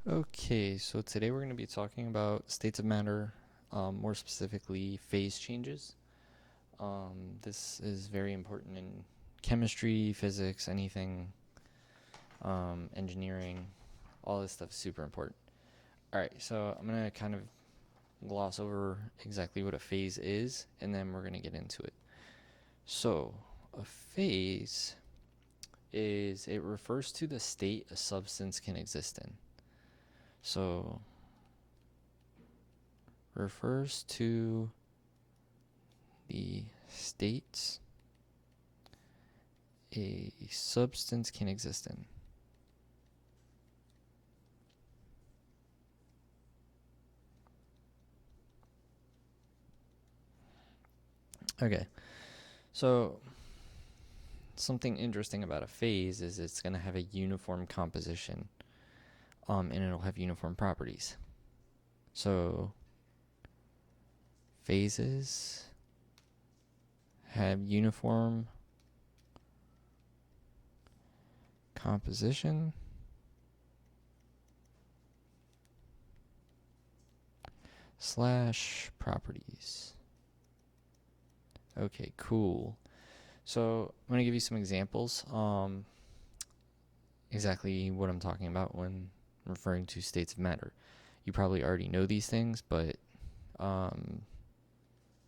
Okay, so today we're going to be talking about states of matter, more specifically phase changes. This is very important in chemistry, physics, anything, engineering, all this stuff is super important. All right, so I'm going to kind of gloss over exactly what a phase is, and then we're going to get into it. So, a phase it refers to the state a substance can exist in. So, refers to the states a substance can exist in. Okay, so something interesting about a phase is it's going to have a uniform composition, and it'll have uniform properties. So phases have uniform composition slash properties. Okay, cool. So I'm going to give you some examples. Exactly what I'm talking about when referring to states of matter. You probably already know these things, but um,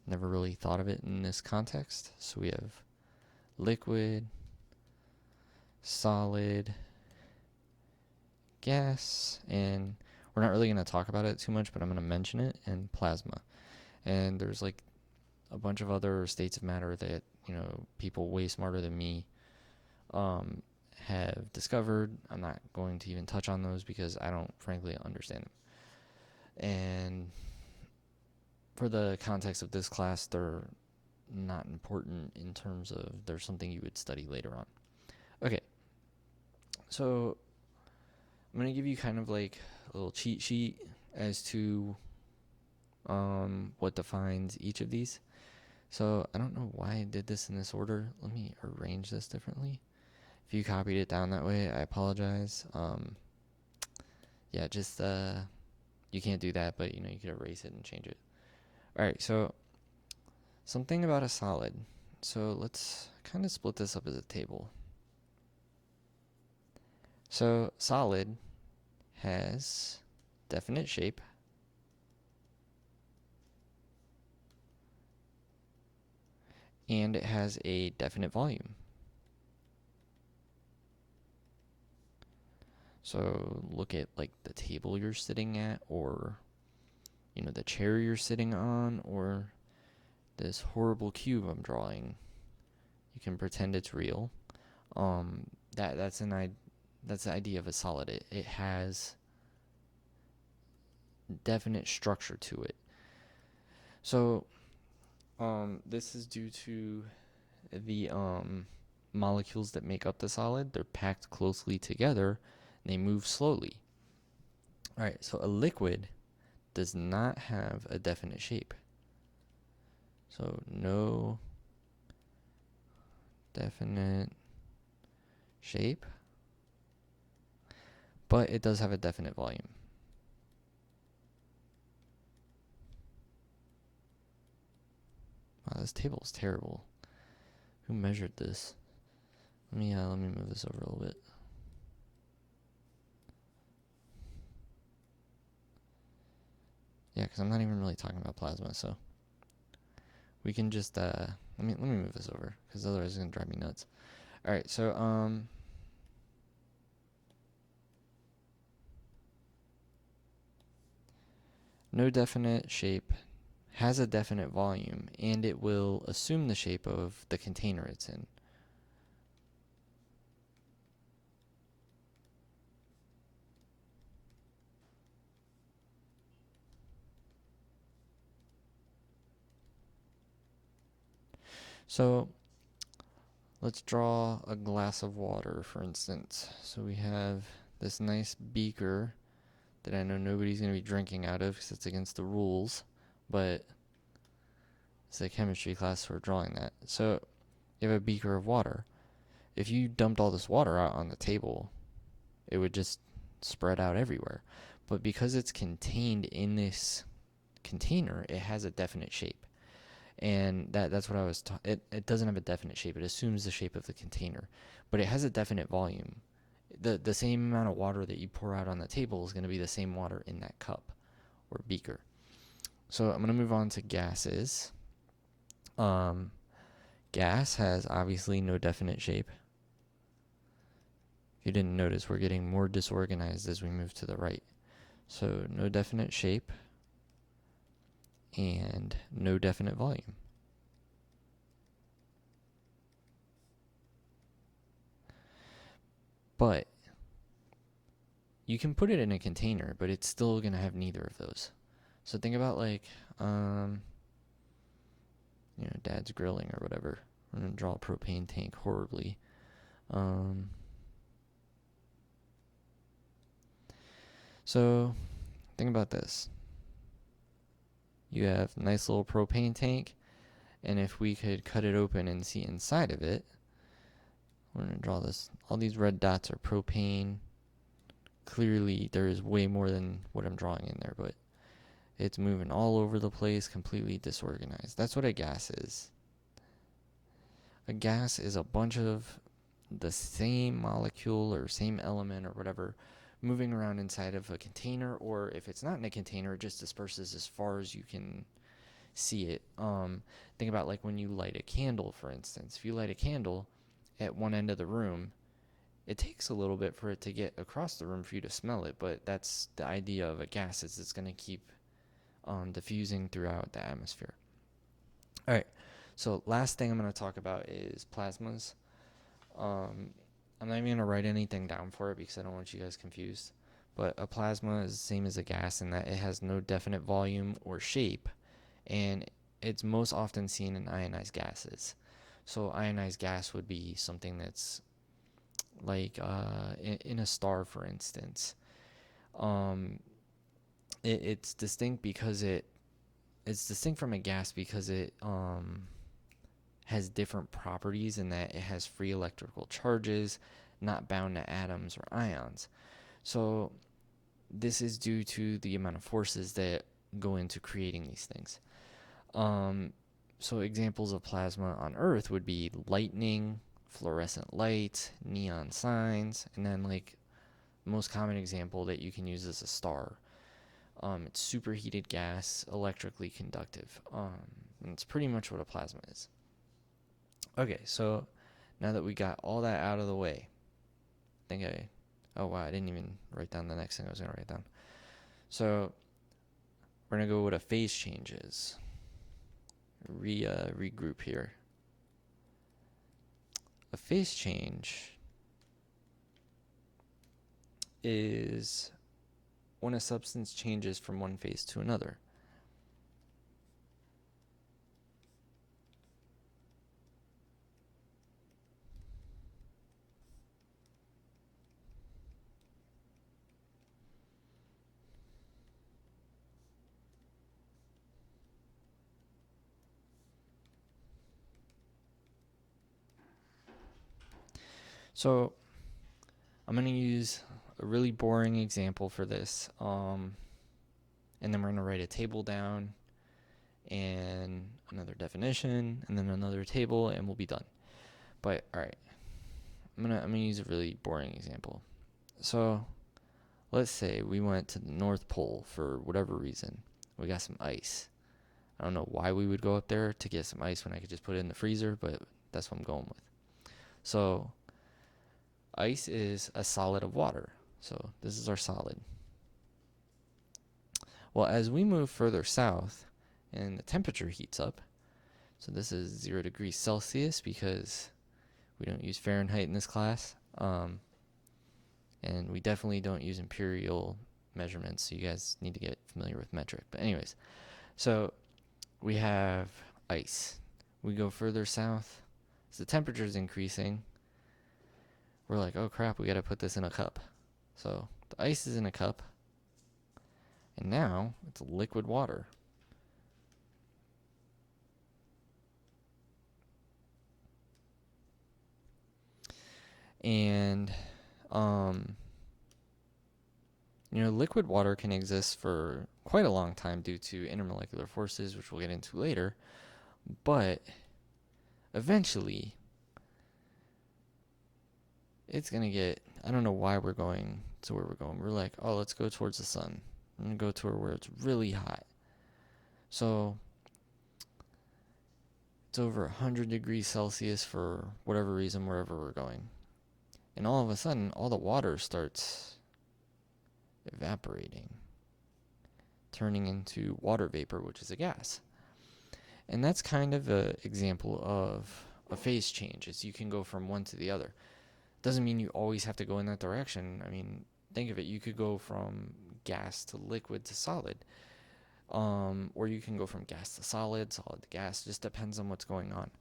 never really thought of it in this context. So we have liquid, solid, gas, and we're not really going to talk about it too much, but I'm going to mention it, and plasma. And there's like a bunch of other states of matter that, people way smarter than me um, have discovered. I'm not going to even touch on those because I don't frankly understand them. And for the context of this class, they're not important in terms of they're something you would study later on. Okay, so I'm going to give you kind of like a little cheat sheet as to what defines each of these. So I don't know why I did this in this order. Let me arrange this differently. If you copied it down that way, I apologize. Yeah, just you can't do that, but you could erase it and change it. All right, so something about a solid. So let's kind of split this up as a table. So solid has definite shape, and it has a definite volume. So look at like the table you're sitting at, or the chair you're sitting on, or this horrible cube I'm drawing. You can pretend it's real. Um, that's that's the idea of a solid. It has definite structure to it. So this is due to the molecules that make up the solid. They're packed closely together, and they move slowly. All right, so a liquid does not have a definite shape. So no definite shape, but it does have a definite volume. Wow, this table is terrible. Who measured this? Let me move this over a little bit. Yeah, because I'm not even really talking about plasma, so we can just let me move this over because otherwise it's gonna drive me nuts. All right, so no definite shape, has a definite volume, and it will assume the shape of the container it's in. So let's draw a glass of water, for instance. So we have this nice beaker that I know nobody's going to be drinking out of because it's against the rules, but it's a chemistry class, so we're drawing that. So you have a beaker of water. If you dumped all this water out on the table, it would just spread out everywhere. But because it's contained in this container, it has a definite shape. And that's what I was it doesn't have a definite shape. It assumes the shape of the container, but it has a definite volume. The same amount of water that you pour out on the table is going to be the same water in that cup or beaker. So I'm going to move on to gases. Gas has obviously no definite shape. If you didn't notice, we're getting more disorganized as we move to the right. So no definite shape and no definite volume. But you can put it in a container, but it's still going to have neither of those. So think about like, dad's grilling or whatever. I'm going to draw a propane tank horribly. So think about this. You have a nice little propane tank, and if we could cut it open and see inside of it, we're going to draw this. All these red dots are propane. Clearly, there is way more than what I'm drawing in there, but it's moving all over the place, completely disorganized. That's what a gas is. A gas is a bunch of the same molecule or same element or whatever moving around inside of a container, or if it's not in a container, it just disperses as far as you can see it. Think about like when you light a candle, for instance. If you light a candle at one end of the room, it takes a little bit for it to get across the room for you to smell it, but that's the idea of a gas, is it's going to keep diffusing throughout the atmosphere. All right, so last thing I'm going to talk about is plasmas. I'm not even going to write anything down for it because I don't want you guys confused. But a plasma is the same as a gas in that it has no definite volume or shape, and it's most often seen in ionized gases. So ionized gas would be something that's like in a star, for instance. It's distinct because it's distinct from a gas because it has different properties in that it has free electrical charges, not bound to atoms or ions. So this is due to the amount of forces that go into creating these things. So examples of plasma on Earth would be lightning, fluorescent light, neon signs, and then like the most common example that you can use is a star. It's superheated gas, electrically conductive. And it's pretty much what a plasma is. Okay, so now that we got all that out of the way, I didn't even write down the next thing I was going to write down. So we're going to go what a phase change is. Regroup here. A phase change is when a substance changes from one phase to another. So I'm going to use a really boring example for this. And then we're going to write a table down and another definition and then another table, and we'll be done. But all right, I'm gonna use a really boring example. So let's say we went to the North Pole for whatever reason. We got some ice. I don't know why we would go up there to get some ice when I could just put it in the freezer, but that's what I'm going with. So ice is a solid of water. So this is our solid. Well, as we move further south and the temperature heats up, so this is 0 degrees Celsius because we don't use Fahrenheit in this class. And we definitely don't use imperial measurements, so you guys need to get familiar with metric. But anyways, so we have ice. We go further south, as the temperature is increasing, we're like, oh crap, we got to put this in a cup. So the ice is in a cup, and now it's liquid water. And Liquid water can exist for quite a long time due to intermolecular forces, which we'll get into later. But eventually, it's going to get, I don't know why we're going to where we're going. We're like, oh, let's go towards the sun. I'm going to go to where it's really hot. So it's over 100 degrees Celsius for whatever reason, wherever we're going. And all of a sudden, all the water starts evaporating, turning into water vapor, which is a gas. And that's kind of an example of a phase change, as you can go from one to the other. Doesn't mean you always have to go in that direction. I mean, think of it. You could go from gas to liquid to solid. Or you can go from gas to solid, solid to gas. It just depends on what's going on.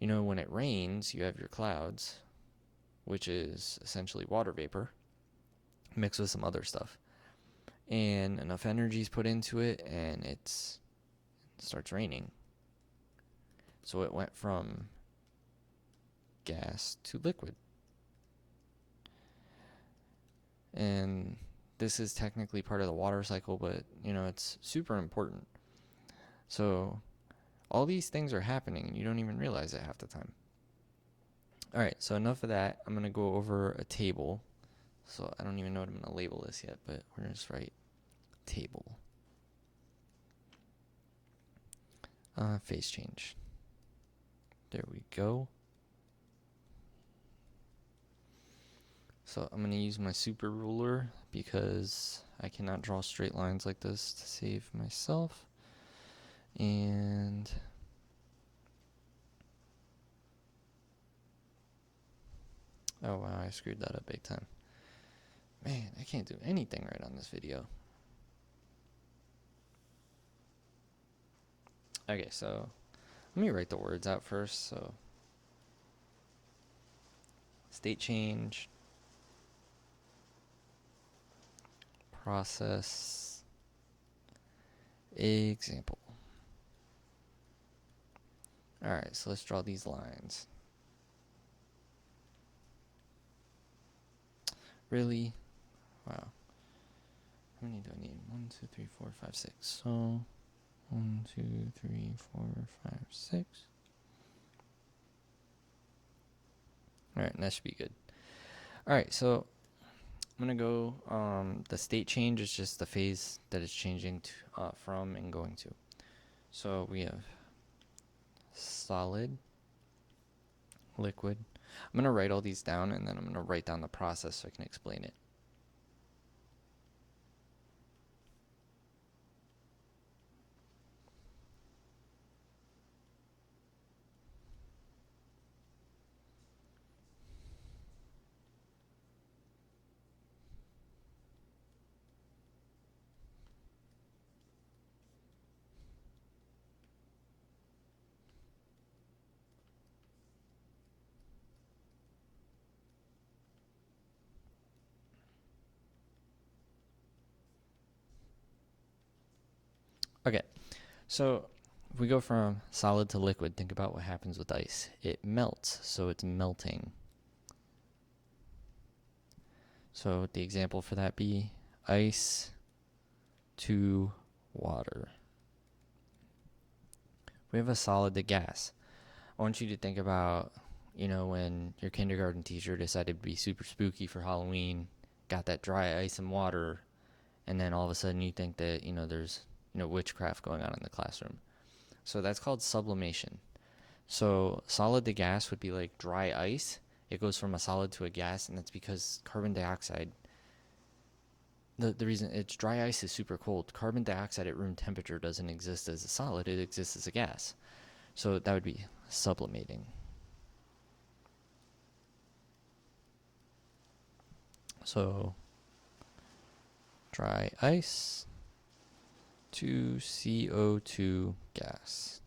When it rains, you have your clouds, which is essentially water vapor, mixed with some other stuff. And enough energy is put into it, and it starts raining. So it went from gas to liquid. And this is technically part of the water cycle, but, it's super important. So all these things are happening, and you don't even realize it half the time. All right, so enough of that. I'm going to go over a table. So I don't even know what I'm going to label this yet, but we're going to just write table. Phase change. There we go. So I'm going to use my super ruler because I cannot draw straight lines like this to save myself. And oh wow, I screwed that up big time. Man, I can't do anything right on this video. Okay, so let me write the words out first. So state change, process, example. Alright, so let's draw these lines. Really? Wow. How many do I need? 1, 2, 3, 4, 5, 6. So 1, 2, 3, 4, 5, 6. Alright, that should be good. Alright, so I'm going to go, the state change is just the phase that it's changing to, from and going to. So we have solid, liquid. I'm going to write all these down, and then I'm going to write down the process so I can explain it. Okay, so if we go from solid to liquid, think about what happens with ice. It melts, so it's melting. So the example for that be ice to water. We have a solid to gas. I want you to think about, when your kindergarten teacher decided to be super spooky for Halloween, got that dry ice and water, and then all of a sudden you think that, there's, witchcraft going on in the classroom. So that's called sublimation. So solid to gas would be like dry ice. It goes from a solid to a gas, and that's because carbon dioxide, the reason it's dry ice is super cold. Carbon dioxide at room temperature doesn't exist as a solid, it exists as a gas. So that would be sublimating. So dry ice to CO2 gas.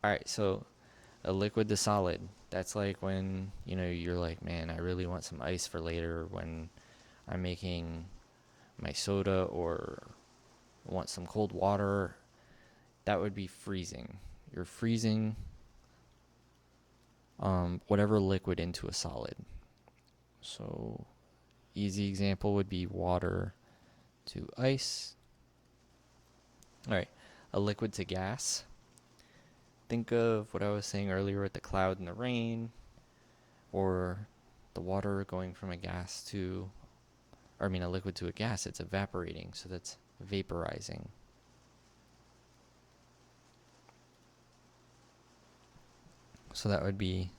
Alright, so a liquid to solid. That's like when, you're like, man, I really want some ice for later when I'm making my soda, or want some cold water. That would be freezing. You're freezing whatever liquid into a solid. So easy example would be water to ice. All right, a liquid to gas. Think of what I was saying earlier with the cloud and the rain, or the water going from a gas to, or I mean a liquid to a gas. It's evaporating, so that's vaporizing. So that would be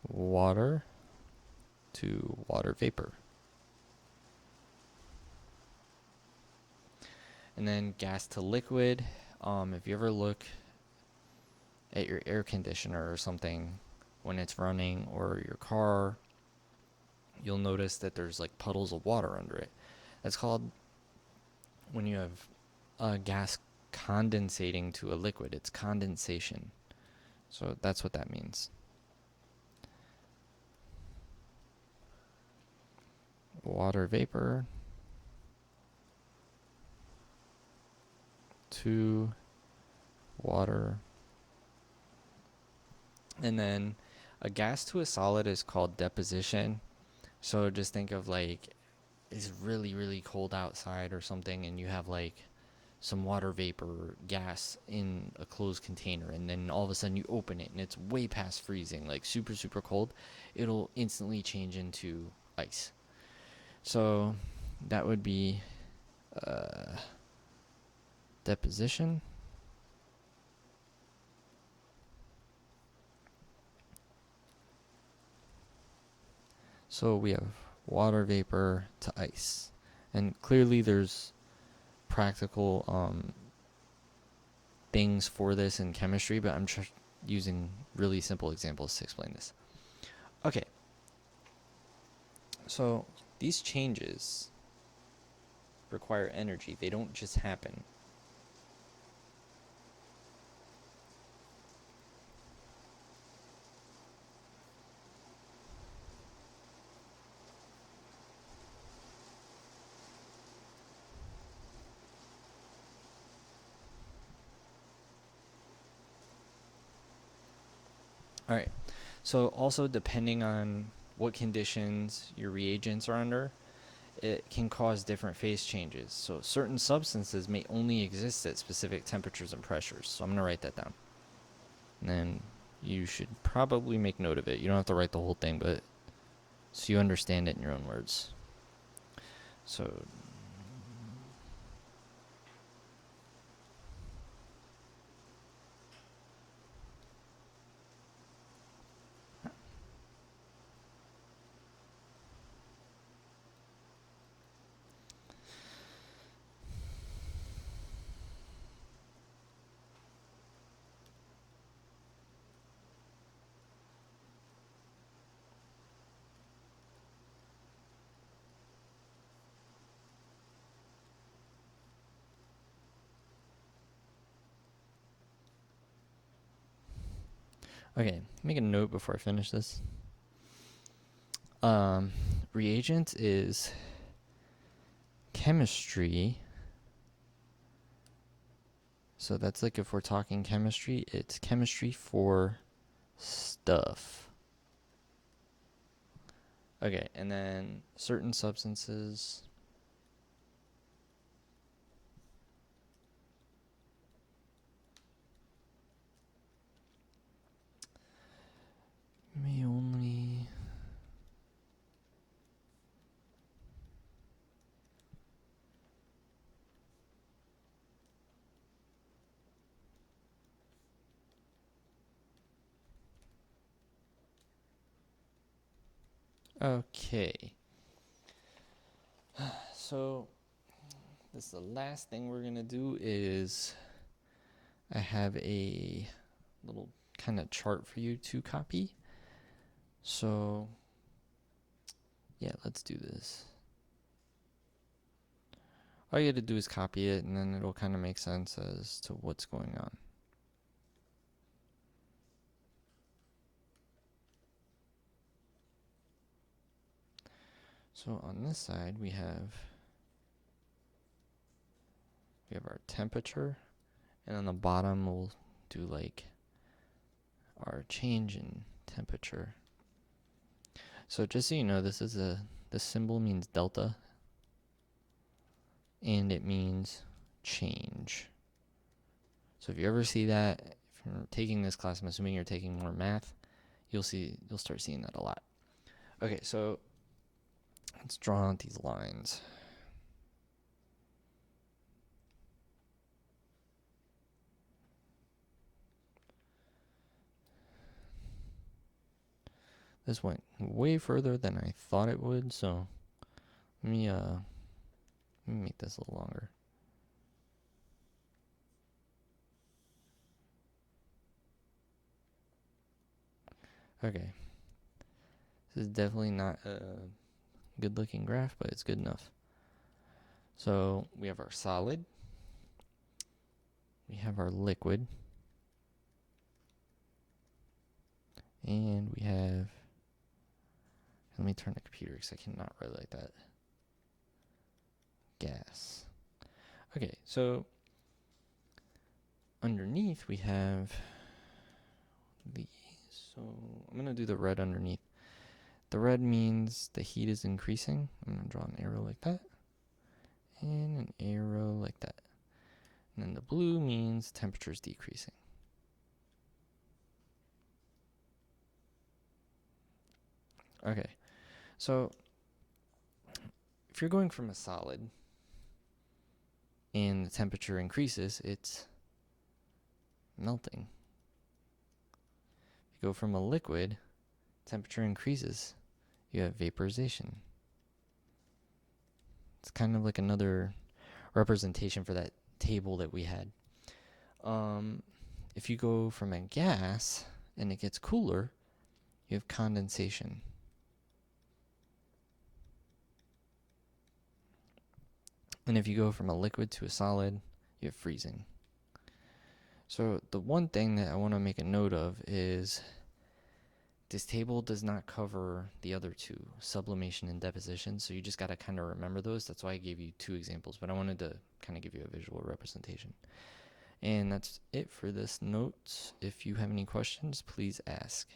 water to water vapor. And then gas to liquid. If you ever look at your air conditioner or something when it's running, or your car, you'll notice that there's like puddles of water under it. That's called, when you have gas condensating to a liquid, it's condensation. So that's what that means. Water vapor to water. And then a gas to a solid is called deposition. So just think of like, it's really, really cold outside or something, and you have like some water vapor gas in a closed container, and then all of a sudden you open it and it's way past freezing, like super, super cold. It'll instantly change into ice. So that would be deposition. So we have water vapor to ice. And clearly there's practical things for this in chemistry, but I'm using really simple examples to explain this. Okay. So these changes require energy. They don't just happen. All right. So also, depending on what conditions your reagents are under, it can cause different phase changes. So certain substances may only exist at specific temperatures and pressures. So I'm going to write that down. And then you should probably make note of it. You don't have to write the whole thing, but so you understand it in your own words. So okay, make a note before I finish this. Reagent is chemistry. So that's like, if we're talking chemistry, it's chemistry for stuff. Okay, and then certain substances may only okay. So this is the last thing we're gonna do. Is I have a little kind of chart for you to copy. So yeah, let's do this. All you have to do is copy it, and then it'll kind of make sense as to what's going on. So on this side we have our temperature, and on the bottom we'll do like our change in temperature. So just so you know, this symbol means delta, and it means change. So if you ever see that, if you're taking this class, I'm assuming you're taking more math, you'll start seeing that a lot. Okay, so let's draw out these lines. This went way further than I thought it would, so let me make this a little longer. Okay. This is definitely not a good looking graph, but it's good enough. So we have our solid, we have our liquid, and we have, let me turn the computer because I cannot write like that, gas. Okay, so underneath we have these. So I'm going to do the red underneath. The red means the heat is increasing. I'm going to draw an arrow like that, and an arrow like that. And then the blue means temperature is decreasing. Okay, so if you're going from a solid and the temperature increases, it's melting. If you go from a liquid, temperature increases, you have vaporization. It's kind of like another representation for that table that we had. If you go from a gas and it gets cooler, you have condensation. And if you go from a liquid to a solid, you have freezing. So the one thing that I want to make a note of is this table does not cover the other two, sublimation and deposition, so you just got to kind of remember those. That's why I gave you two examples, but I wanted to kind of give you a visual representation. And that's it for this note. If you have any questions, please ask.